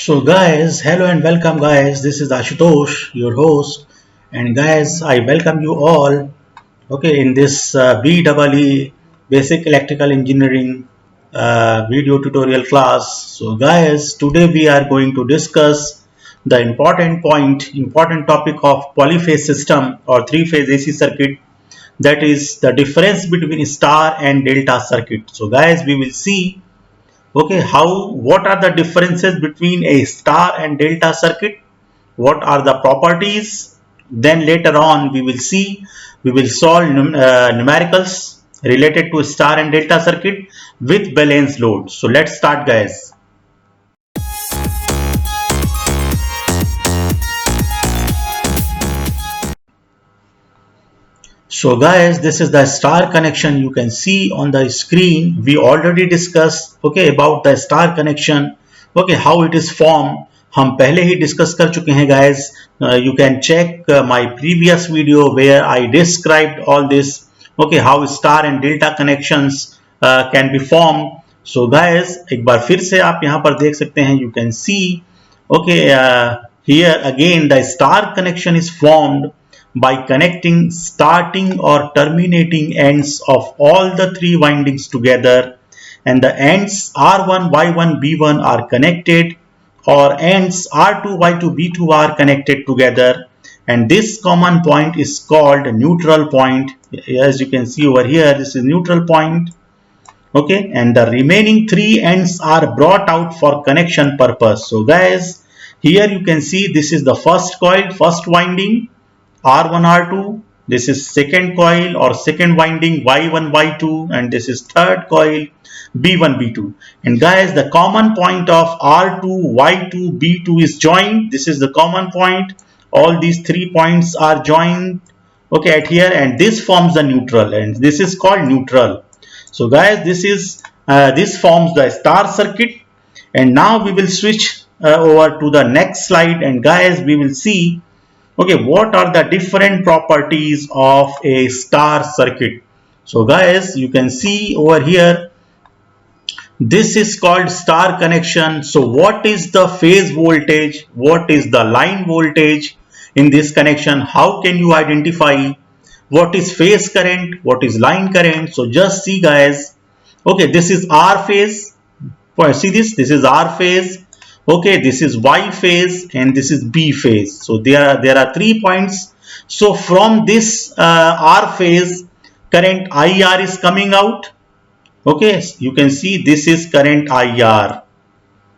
So guys, hello and welcome guys. This is Ashutosh, your host, and guys, I welcome you all. Okay, in this BEE Basic Electrical Engineering video tutorial class. So guys, today we are going to discuss the important topic of polyphase system or three-phase AC circuit. That is the difference between star and delta circuit. So guys, we will see okay what are the differences between a star and delta circuit, what are the properties, then later on we will solve numericals related to star and delta circuit with balance load. So let's start guys. So guys, this is the star connection. You can see on the screen we already discussed okay about the star connection, okay how it is formed. हम पहले ही discuss कर चुके हैं guys. You can check my previous video where I described all this, okay how star and delta connections can be formed. So guys, एक बार फिर से आप यहाँ पर देख सकते हैं. You can see okay here again the star connection is formed by connecting starting or terminating ends of all the three windings together, and the ends R1, Y1, B1 are connected, or ends R2, Y2, B2 are connected together, and this common point is called neutral point. As you can see over here, this is neutral point. Okay, and the remaining three ends are brought out for connection purpose. So guys, here you can see this is the first coil, first winding R1, R2, this is second coil or second winding Y1, Y2, and this is third coil B1, B2. And guys, the common point of R2, Y2, B2 is joined. This is the common point. All these 3 points are joined okay at here, and this forms the neutral, and this is called neutral. So guys, this forms the star circuit, and now we will switch over to the next slide, and guys we will see okay what are the different properties of a star circuit. So guys, you can see over here this is called star connection. So what is the phase voltage, what is the line voltage in this connection? How can you identify what is phase current, what is line current? So just see guys, okay this is R phase, see this is R phase, okay this is Y phase, and this is B phase. So there are 3 points. So from this R phase current IR is coming out, okay you can see this is current IR.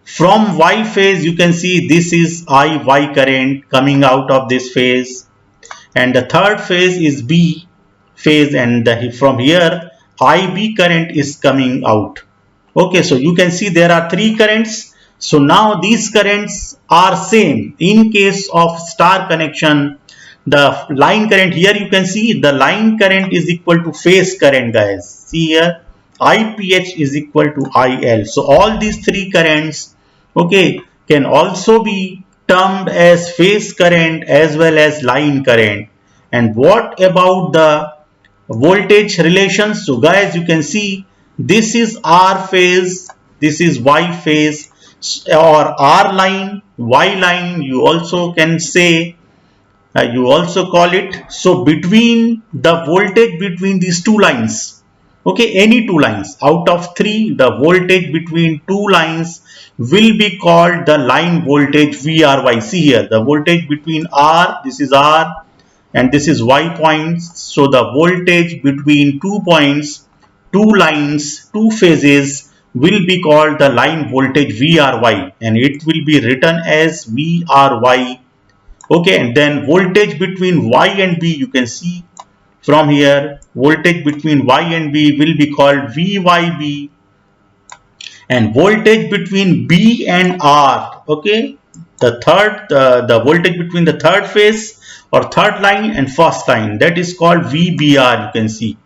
From Y phase you can see this is IY current coming out of this phase, and the third phase is B phase, and from here IB current is coming out. Okay, so you can see there are 3 currents. So now these currents are same. In case of star connection, the line current, here you can see the line current is equal to phase current guys. See here IPH is equal to IL. So all these 3 currents okay can also be termed as phase current as well as line current. And what about the voltage relations? So guys, you can see this is R phase, this is Y phase, or R line, Y line you also can say, you also call it. So between the voltage between these 2 lines, okay any 2 lines out of 3, the voltage between 2 lines will be called the line voltage VRY. See here the voltage between R, this is R and this is Y points. So the voltage between 2 points, 2 lines, 2 phases will be called the line voltage VRY, and it will be written as VRY. Okay, and then voltage between Y and B, you can see from here voltage between Y and B will be called VYB, and voltage between B and R, okay the voltage between the third phase or third line and first line, that is called VBR. You can see.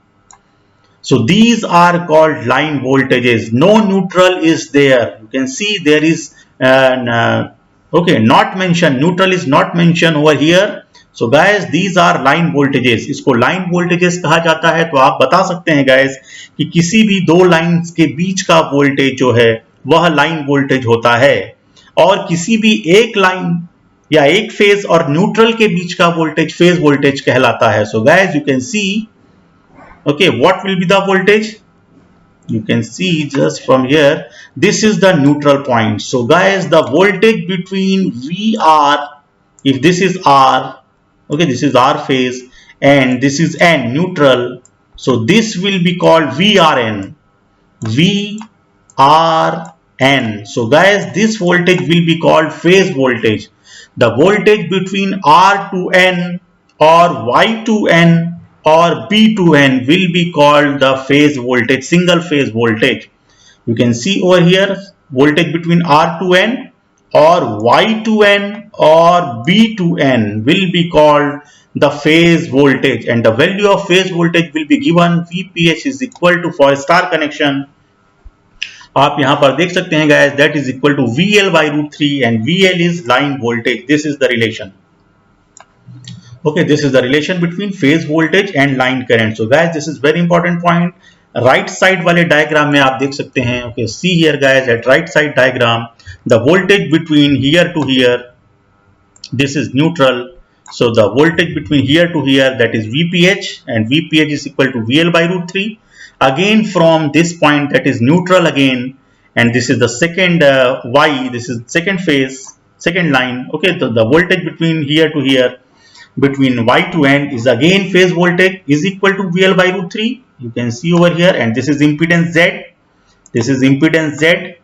So these are called line voltages. No neutral is there. You can see there is okay not mentioned, neutral is not mentioned over here. So guys, these are line voltages. इसको line voltages कहा जाता है. तो आप बता सकते हैं guys कि किसी भी 2 लाइंस के बीच का वोल्टेज जो है वह लाइन वोल्टेज होता है. और किसी भी एक लाइन या एक फेज और न्यूट्रल के बीच का वोल्टेज फेज वोल्टेज कहलाता है. So guys, you can see, okay, what will be the voltage? You can see just from here, this is the neutral point. So guys, the voltage between VR, if this is R, okay, this is R phase and this is N, neutral, so this will be called VRN. VRN. So guys, this voltage will be called phase voltage. The voltage between R to N or Y to N or B to N will be called the phase voltage, single phase voltage. You can see over here, voltage between R to N or Y to N or B to N will be called the phase voltage, and the value of phase voltage will be given VPH is equal to, for star connection, आप यहां पर देख सकते हैं guys, that is equal to VL by √3 and VL is line voltage. This is the relation. Okay, this is the relation between phase voltage and line current. So guys, this is very important point. Right side वाले diagram में आप देख सकते हैं. Okay, see here guys, at right side diagram, the voltage between here to here, this is neutral. So the voltage between here to here, that is VPH, and VPH is equal to VL by √3. Again from this point, that is neutral again, and this is the second Y, this is second phase, second line. Okay, so the voltage between here to here, between Y to N, is again phase voltage is equal to VL by √3. You can see over here, and this is impedance Z. This is impedance Z,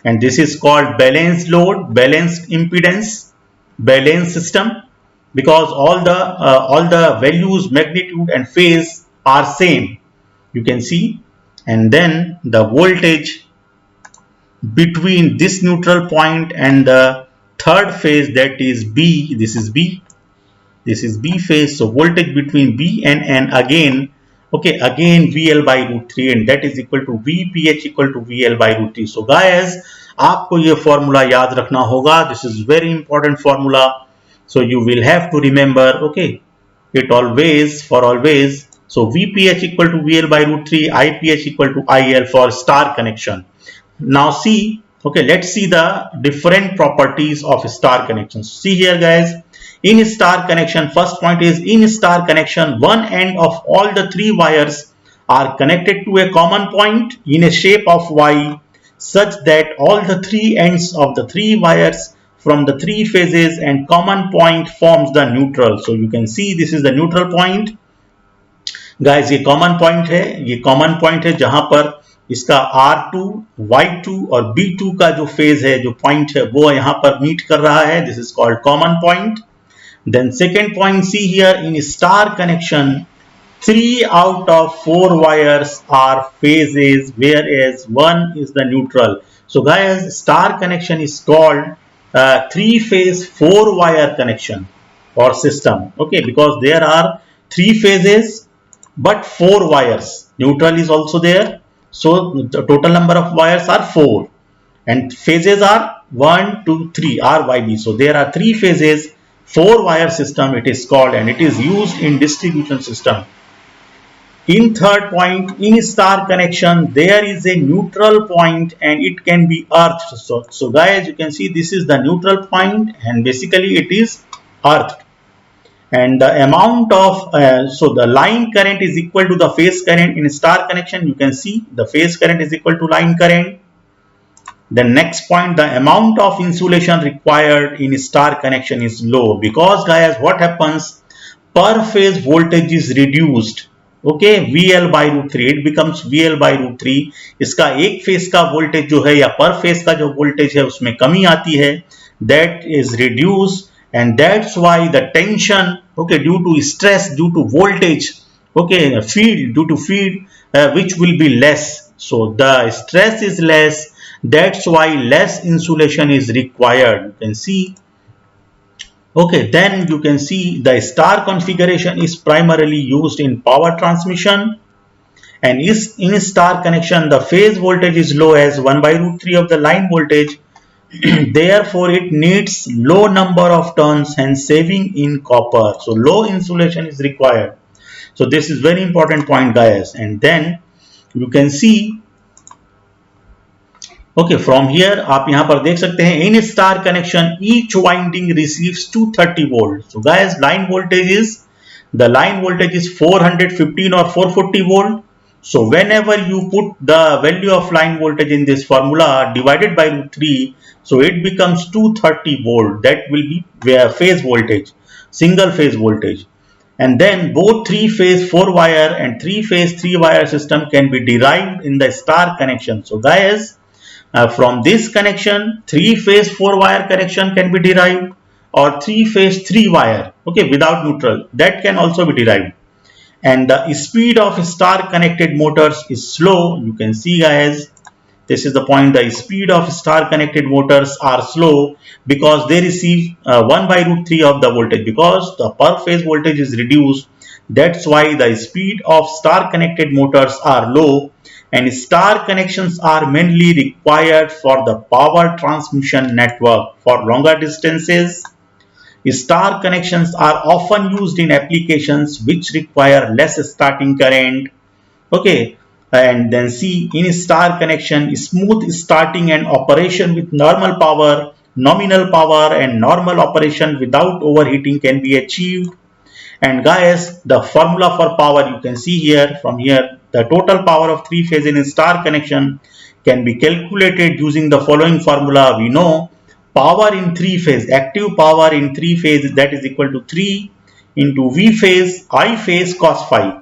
and this is called balanced load, balanced impedance, balanced system, because all the values, magnitude and phase are same. You can see, and then the voltage between this neutral point and the third phase, that is B. This is B. This is B phase. So voltage between B and N again, okay, again VL by √3, and that is equal to VPH equal to VL by √3. So guys, आपको ये formula याद रखना होगा. This is very important formula. So you will have to remember, okay, it always, for always. So VPH equal to VL by √3, IPH equal to IL for star connection. Now see, okay, let's see the different properties of star connections. See here guys, in star connection, first point is, in star connection, one end of all the three wires are connected to a common point in a shape of Y, such that all the three ends of the three wires from the three phases and common point forms the neutral. So you can see this is the neutral point. Guys, ये common point है, ये common point है जहां पर इसका R2, Y2 और B2 का जो phase है, जो point है, वो यहाँ पर meet कर रहा है. This is called common point. Then second point, see here, in star connection, 3 out of 4 wires are phases, whereas 1 is the neutral. So guys, star connection is called 3-phase 4-wire connection or system. Okay, because there are 3 phases but 4 wires. Neutral is also there. So the total number of wires are 4 and phases are 1, 2, 3 RYB. So there are 3 phases, 4-wire system it is called, and it is used in distribution system. In third point, in star connection, there is a neutral point and it can be earthed. So guys, you can see this is the neutral point and basically it is earthed. And the amount of, so the line current is equal to the phase current. In star connection, you can see the phase current is equal to line current. The next point, the amount of insulation required in star connection is low, because guys, what happens, per phase voltage is reduced. Okay, VL by √3, it becomes VL by √3. इसका एक phase का voltage जो है या पर phase का जो voltage है उसमें कमी आती है, that is reduced, and that's why the tension, okay, due to stress, due to voltage, okay, field, due to field, which will be less. So the stress is less, that's why less insulation is required. You can see. Okay, then you can see the star configuration is primarily used in power transmission, and is in star connection the phase voltage is low as 1 by √3 of the line voltage. Therefore, it needs low number of turns and saving in copper. So low insulation is required. So this is very important point, guys. And then you can see Okay, from here आप यहाँ पर देख सकते हैं in star connection each winding receives 230 volt. So guys, the line voltage is 415 or 440 volt. So whenever you put the value of line voltage in this formula divided by root 3, so it becomes 230 volt. That will be phase voltage, single phase voltage. And then both 3-phase 4-wire and 3-phase 3-wire system can be derived in the star connection. So guys, from this connection, 3-phase 4-wire connection can be derived, or 3-phase 3-wire, okay, without neutral, that can also be derived. And the speed of star connected motors is slow. You can see guys, this is the point, the speed of star connected motors are slow because they receive 1 by root 3 of the voltage, because the per phase voltage is reduced. That's why the speed of star connected motors are low, and star connections are mainly required for the power transmission network. For longer distances, star connections are often used in applications which require less starting current. Okay, and then see, in star connection, smooth starting and operation with normal power, nominal power, and normal operation without overheating can be achieved. And guys, the formula for power you can see here. From here, the total power of 3-phase in star connection can be calculated using the following formula. We know power in 3-phase, active power in 3-phase, that is equal to 3 into V phase I phase cos phi.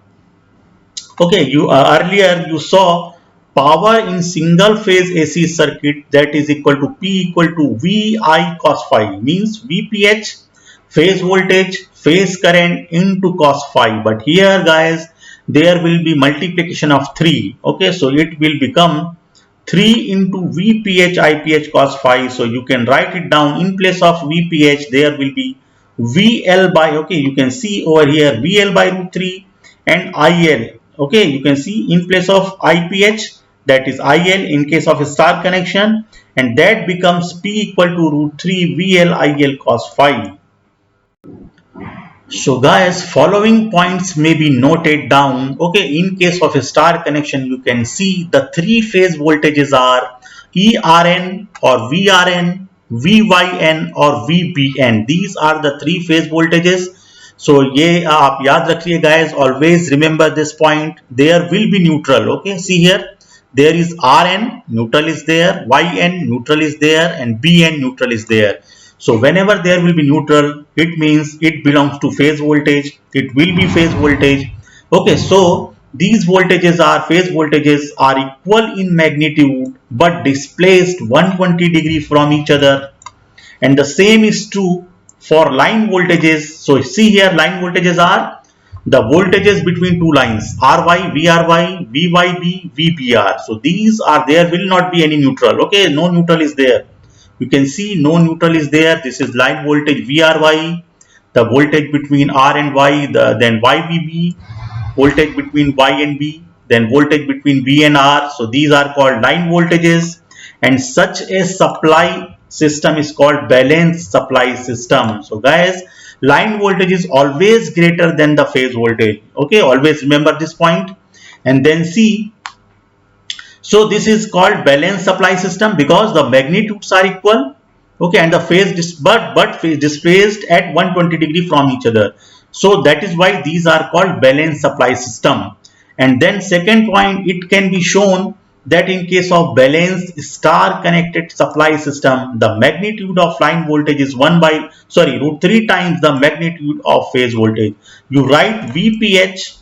Okay, you earlier you saw power in single phase AC circuit, that is equal to P equal to VI cos phi, means VPH, phase voltage, phase current into cos phi. But here guys, there will be multiplication of 3. Okay, so it will become 3 into VPH IPH cos phi. So you can write it down, in place of VPH there will be VL by, okay, you can see over here VL by root 3 and IL. Okay, you can see in place of IPH, that is IL in case of a star connection, and that becomes P equal to root 3 VL IL cos phi. So guys, following points may be noted down. Okay, in case of a star connection, you can see the 3-phase voltages are ERN or VRN, VYN or VBN. These are the 3-phase voltages. So ये आप याद रखिए guys, always remember this point. There will be neutral. Okay, see here, there is RN, neutral is there, YN, neutral is there, and BN, neutral is there. So whenever there will be neutral, it means it belongs to phase voltage. It will be phase voltage. Okay, so these voltages are phase voltages are equal in magnitude but displaced 120 degree from each other. And the same is true for line voltages. So see here, line voltages are the voltages between two lines, RY, VRY, VYB, VBR. So these are, there will not be any neutral. Okay, no neutral is there. You can see no neutral is there. This is line voltage VRY, the voltage between R and Y, then YBB, voltage between Y and B, then voltage between B and R. So these are called line voltages, and such a supply system is called balanced supply system. So guys, line voltage is always greater than the phase voltage. Okay, always remember this point. And then see, so this is called balanced supply system because the magnitudes are equal. Okay, and the phase but phase displaced at 120 degree from each other. So that is why these are called balanced supply system. And then second point, it can be shown that in case of balanced star connected supply system, the magnitude of line voltage is root 3 times the magnitude of phase voltage. You write VPH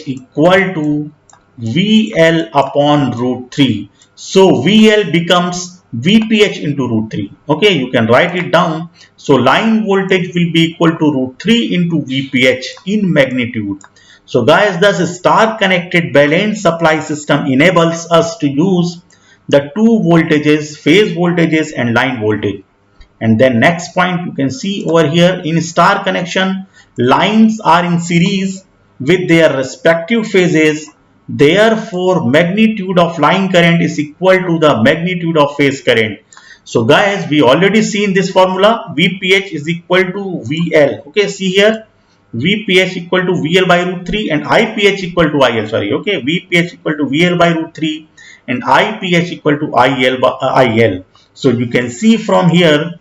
equal to VL upon root 3. So VL becomes VPH into root 3. Okay, you can write it down. So line voltage will be equal to root 3 into VPH in magnitude. So guys, thus a star connected balanced supply system enables us to use the two voltages, phase voltages and line voltage. And then next point you can see over here, in star connection, lines are in series with their respective phases. Therefore, magnitude of line current is equal to the magnitude of phase current. So guys, we already seen this formula. VPH is equal to VL. Okay, see here, VPH equal to VL by root 3 and IPH equal to IL. Sorry, okay, VPH equal to VL by root 3 and IPH equal to IL by IL. So you can see from here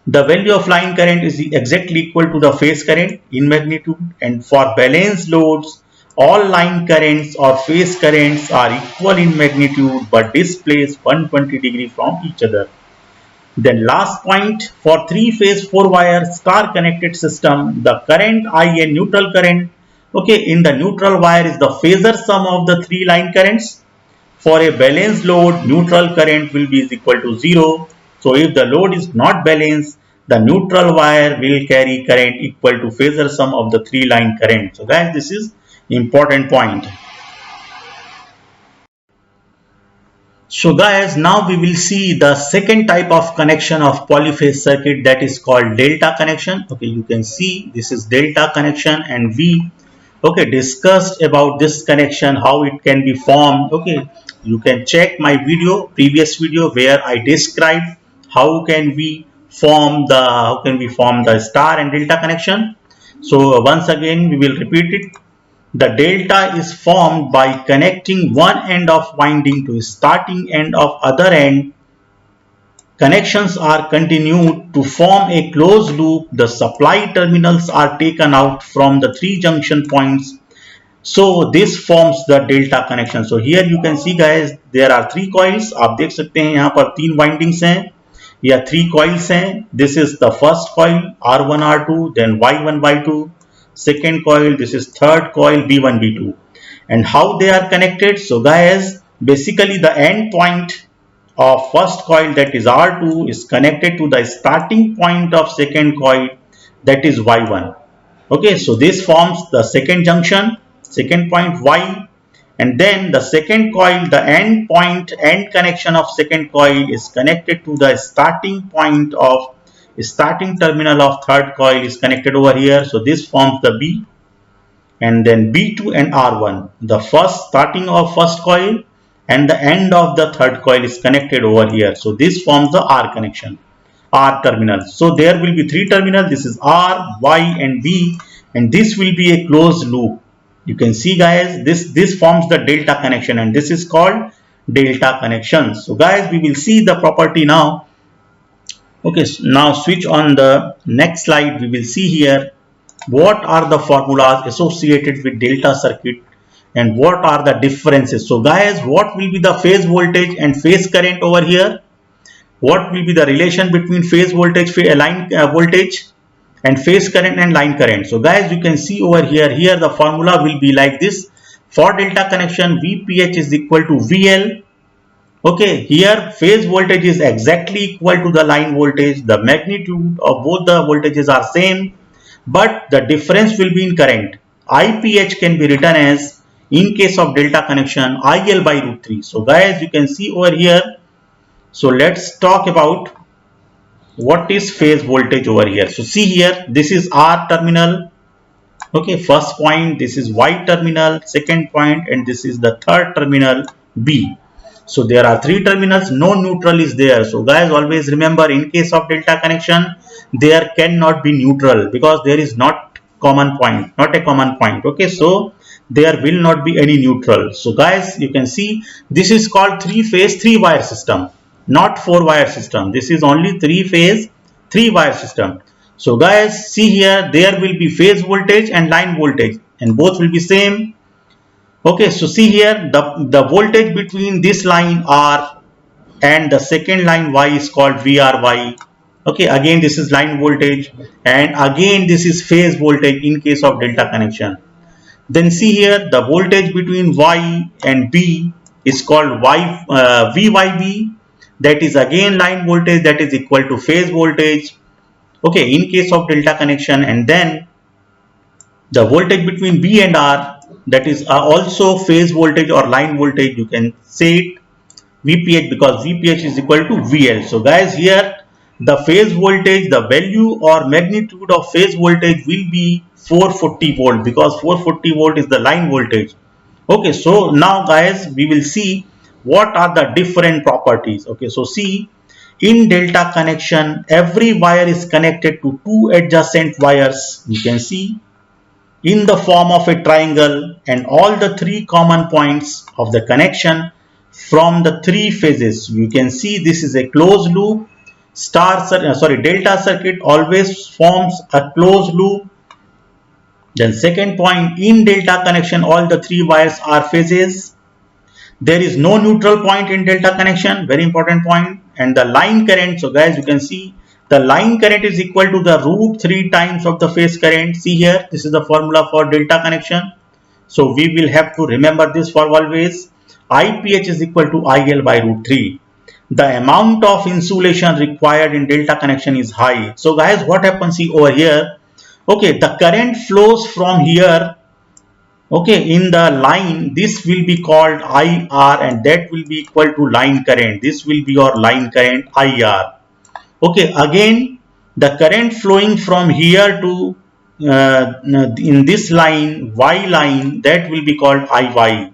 the value of line current is exactly equal to the phase current in magnitude, and for balanced loads all line currents or phase currents are equal in magnitude but displaced 120 from each other. Then last point, for 3-phase 4-wire star connected system, the current I and neutral current, okay, in the neutral wire is the phasor sum of the 3 line currents. For a balanced load, neutral current will be is equal to 0. So if the load is not balanced, the neutral wire will carry current equal to phasor sum of the 3 line current. So guys, this is important point. So guys, now we will see the second type of connection of polyphase circuit, that is called delta connection. Okay, you can see this is delta connection, and we discussed about this connection, how it can be formed. Okay, you can check my previous video where I described how can we form the star and delta connection. So once again we will repeat it. The delta is formed by connecting one end of winding to starting end of other end. Connections are continued to form a closed loop. The supply terminals are taken out from the 3 junction points. So this forms the delta connection. So here you can see guys, there are 3 coils. आप देख सकते हैं यहाँ पर 3 windings हैं या 3 coils हैं. This is the first coil R1 R2, then Y1 Y2. Second coil, this is third coil B1 B2. And how they are connected? So guys, basically the end point of first coil, that is R2, is connected to the starting point of second coil, that is Y1. Okay, so this forms the second junction, second point Y, and then the second coil, the end connection of second coil is connected to the starting point of starting terminal of third coil is connected over here. So this forms the B, and then B2 and R1, the starting of first coil and the end of the third coil is connected over here. So this forms the R connection, R terminal. So there will be 3 terminals. This is R, Y and B, and this will be a closed loop. You can see guys, this forms the delta connection, and this is called delta connection. So guys, we will see the property now. Okay, so now switch on the next slide. We will see here what are the formulas associated with delta circuit and what are the differences. So guys, what will be the phase voltage and phase current over here? What will be the relation between phase voltage, line voltage, and phase current and line current? So guys, you can see over here the formula will be like this. For delta connection, VPH is equal to VL. Okay, here phase voltage is exactly equal to the line voltage. The magnitude of both the voltages are same, but the difference will be in current. IPH can be written as, in case of delta connection, IL by root 3. So guys, you can see over here. So let's talk about what is phase voltage over here. So see here, this is R terminal. Okay, first point, this is Y terminal, second point, and this is the third terminal B. So there are 3 terminals, no neutral is there. So guys, always remember, in case of delta connection, there cannot be neutral because there is not a common point. Okay, so there will not be any neutral. So guys, you can see this is called 3-phase 3-wire system, not 4-wire system. This is only 3-phase 3-wire system. So guys, see here, there will be phase voltage and line voltage, and both will be same. Okay, so see here, the voltage between this line R and the second line Y is called VRY. Okay, again this is line voltage, and again this is phase voltage in case of delta connection. Then see here, the voltage between Y and B is called VYB. That is again line voltage, that is equal to phase voltage. Okay, in case of delta connection. And then the voltage between B and R, that is also phase voltage or line voltage. You can say it VPH because VPH is equal to VL. So guys, here the phase voltage, the value or magnitude of phase voltage will be 440 volt because 440 volt is the line voltage. Okay, so now guys, we will see what are the different properties. Okay, so see, in delta connection, every wire is connected to 2 adjacent wires. You can see in the form of a triangle, and all the 3 common points of the connection from the three phases. You can see this is a closed loop. Delta circuit always forms a closed loop. Then second point, in delta connection all the three wires are phases. There is no neutral point in delta connection, very important point. And the line current, so guys, you can see the line current is equal to the root 3 times of the phase current. See here, this is the formula for delta connection. So we will have to remember this for always. IPH is equal to IL by root 3. The amount of insulation required in delta connection is high. So guys, what happens over here? Okay, the current flows from here. Okay, in the line, this will be called IR and that will be equal to line current. This will be your line current IR. Okay, again, the current flowing from here to in this line, Y line, that will be called IY.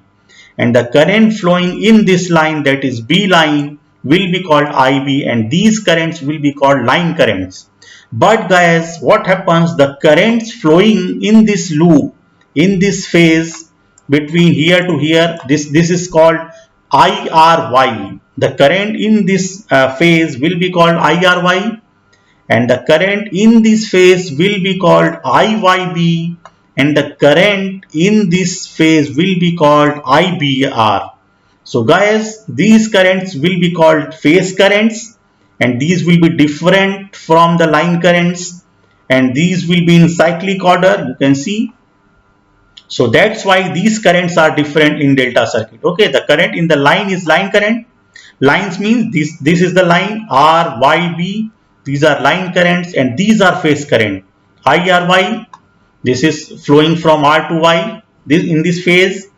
And the current flowing in this line, that is B line, will be called IB, and these currents will be called line currents. But guys, what happens? The currents flowing in this loop, in this phase between here to here, this is called IRY. The current in this phase will be called IRY, and the current in this phase will be called IYB, and the current in this phase will be called IBR. So guys, these currents will be called phase currents, and these will be different from the line currents, and these will be in cyclic order, you can see. So that's why these currents are different in delta circuit. Okay, the current in the line is line current. Lines means this is the line R, Y, B. These are line currents, and these are phase current. IRY, this is flowing from R to Y, this in this phase,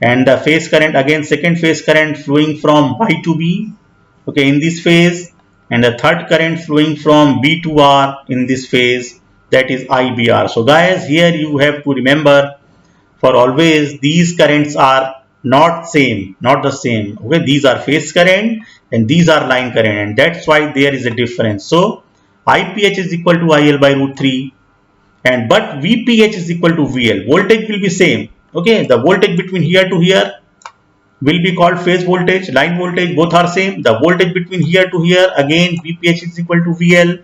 and the phase current, again second phase current flowing from Y to B, okay, in this phase, and the third current flowing from B to R in this phase, that is IBR. So guys, here you have to remember for always, these currents are not the same. Okay, these are phase current and these are line current, and that's why there is a difference. So IPH is equal to IL by root 3, and but VPH is equal to VL. Voltage will be same. Okay, the voltage between here to here will be called phase voltage, line voltage, both are same. The voltage between here to here, again VPH is equal to VL,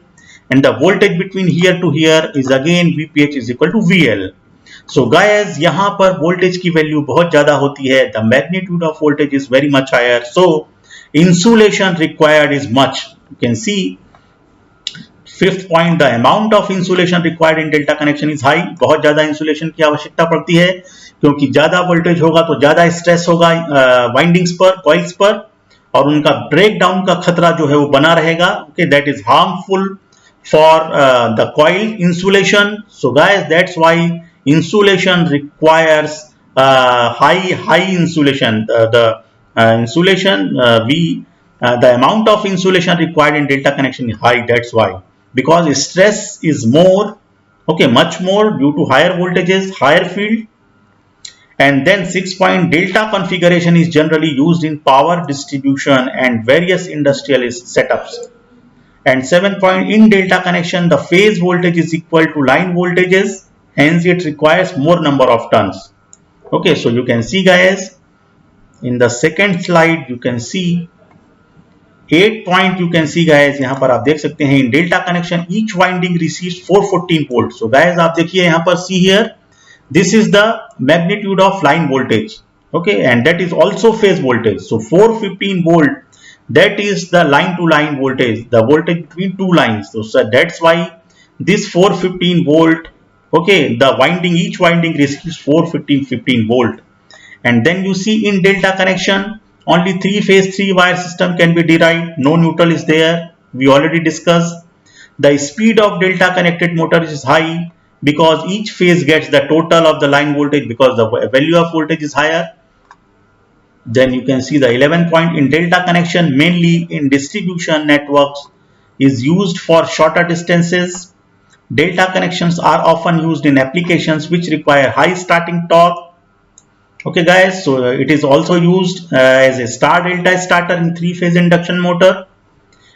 and the voltage between here to here is again VPH is equal to VL. So guys, यहाँ पर voltage की value बहुत ज़्यादा होती है. The magnitude of voltage is very much higher. So insulation required is much. You can see fifth point, the amount of insulation required in delta connection is high. बहुत ज़्यादा insulation की आवश्यकता पड़ती है, क्योंकि ज़्यादा voltage होगा तो ज़्यादा stress होगा windings पर, coils पर, और उनका breakdown का खतरा जो है वो बना रहेगा. Okay, that is harmful for the coil insulation. So guys, that's why insulation requires high insulation. The amount of insulation required in delta connection is high. That's why, because stress is more, okay, much more due to higher voltages, higher field. And then 6 point, delta configuration is generally used in power distribution and various industrial setups. And 7 point, in delta connection the phase voltage is equal to line voltages, hence it requires more number of turns. Okay, so you can see guys, in the second slide you can see 8 point, you can see guys, यहाँ पर आप देख सकते हैं, in delta connection each winding receives 414 volts. So guys, आप देखिए यहाँ पर, see here, this is the magnitude of line voltage, okay, and that is also phase voltage. So 415 volt, that is the line to line voltage, the voltage between two lines. So that's why this 415 volt, okay, the winding, each winding receives 415 volt. And then you see in delta connection only 3 phase 3 wire system can be derived, no neutral is there, we already discussed. The speed of delta connected motor is high because each phase gets the total of the line voltage because the value of voltage is higher. Then you can see the 11 point, in delta connection mainly in distribution networks is used for shorter distances. Delta connections are often used in applications which require high starting torque. Okay guys, so it is also used as a star delta starter in 3-phase induction motor.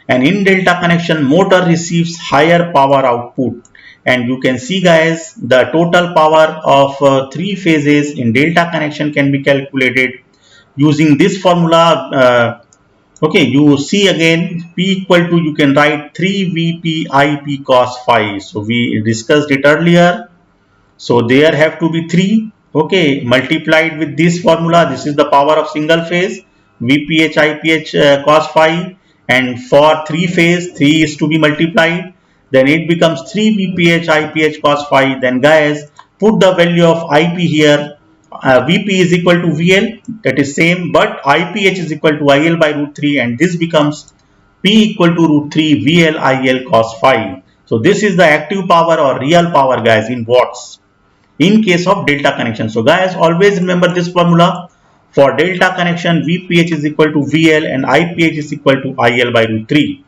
And in delta connection, motor receives higher power output. And you can see guys, the total power of 3 phases in delta connection can be calculated using this formula, okay, you see again P equal to, you can write 3 Vp Ip cos phi. So we discussed it earlier. So there have to be 3, okay, multiplied with this formula. This is the power of single phase, Vph Iph cos phi, and for 3 phase 3 is to be multiplied. Then it becomes 3 Vph Iph cos phi. Then guys, put the value of Ip here. Vp is equal to VL, that is same, but Iph is equal to IL by root 3, and this becomes P equal to root 3 VL IL cos phi. So this is the active power or real power guys in watts in case of delta connection. So guys, always remember this formula. For delta connection, Vph is equal to VL and Iph is equal to IL by root 3.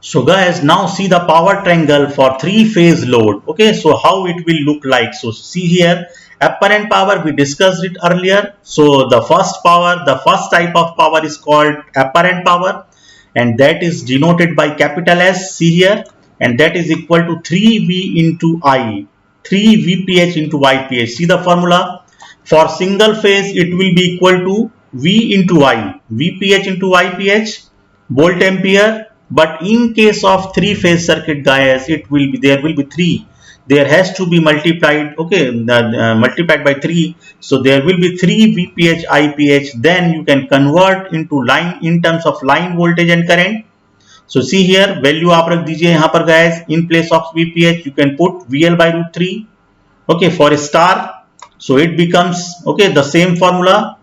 So guys, now see the power triangle for 3-phase load. Okay, so how it will look like. So see here, apparent power, we discussed it earlier. So the first power, the first type of power is called apparent power, and that is denoted by capital S. See here, and that is equal to 3V into I, 3 Vph into Iph. See the formula. For single phase, it will be equal to V into I, Vph into Iph, volt ampere. But in case of 3-phase circuit guys, it will be, there will be 3. There has to be multiplied, okay, multiplied by 3. So there will be 3 Vph Iph. Then you can convert into line in terms of line voltage and current. So see here, value आप रख दीजिए यहाँ पर guys. In place of Vph, you can put VL by root 3. Okay, for a star, so it becomes, okay, the same formula.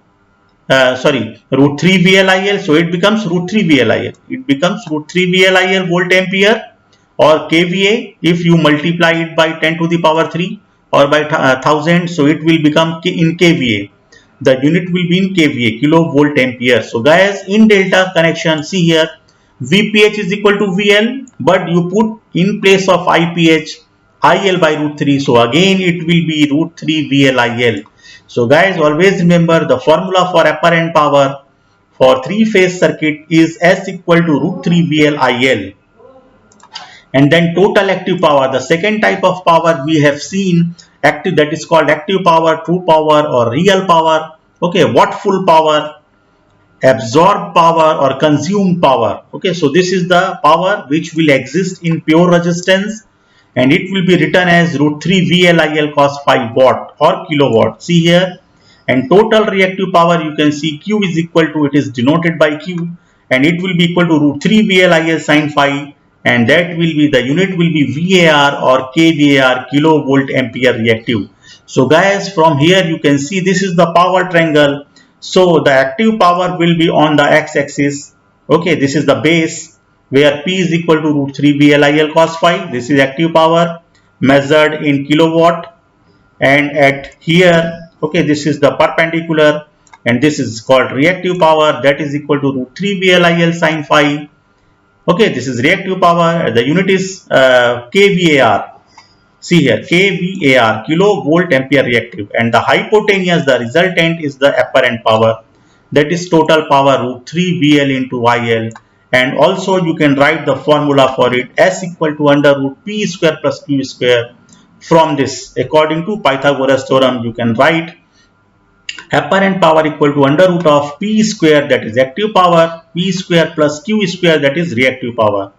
Sorry, root 3 VLIL, so it becomes root 3 VLIL. It becomes root 3 VLIL volt ampere or kVA. If you multiply it by 10 to the power 3 or by 1000, so it will become in kVA. The unit will be in kVA, kilovolt ampere. So guys, in delta connection, see here, Vph is equal to VL, but you put in place of Iph IL by root 3. So again, it will be root 3 VLIL. So guys, always remember the formula for apparent power for 3-phase circuit is S equal to root 3 VLIL. And then total active power, the second type of power we have seen, active, that is called active power, true power or real power. Okay, wattful power, absorbed power or consumed power. Okay, so this is the power which will exist in pure resistance, and it will be written as root 3 VLIL cos phi watt or kilowatt. See here, and total reactive power, you can see Q is equal to, it is denoted by Q, and it will be equal to root 3 VLIL sin phi, and that will be, the unit will be VAR or kVAR, kilovolt ampere reactive. So guys, from here you can see this is the power triangle. So the active power will be on the x-axis. Okay, this is the base where P is equal to root 3 VLIL cos phi. This is active power measured in kilowatt, and at here, okay, this is the perpendicular, and this is called reactive power, that is equal to root 3 VLIL sin phi. Okay, this is reactive power. The unit is kVAR. See here, kVAR, kilovolt ampere reactive, and the hypotenuse, the resultant, is the apparent power, that is total power root 3 VL into IL. And also you can write the formula for it, S equal to under root P square plus Q square. From this, according to Pythagoras theorem, you can write apparent power equal to under root of P square, that is active power, P square plus Q square, that is reactive power.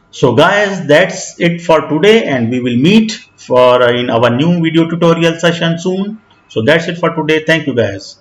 So guys, that's it for today, and we will meet for in our new video tutorial session soon. So that's it for today. Thank you guys.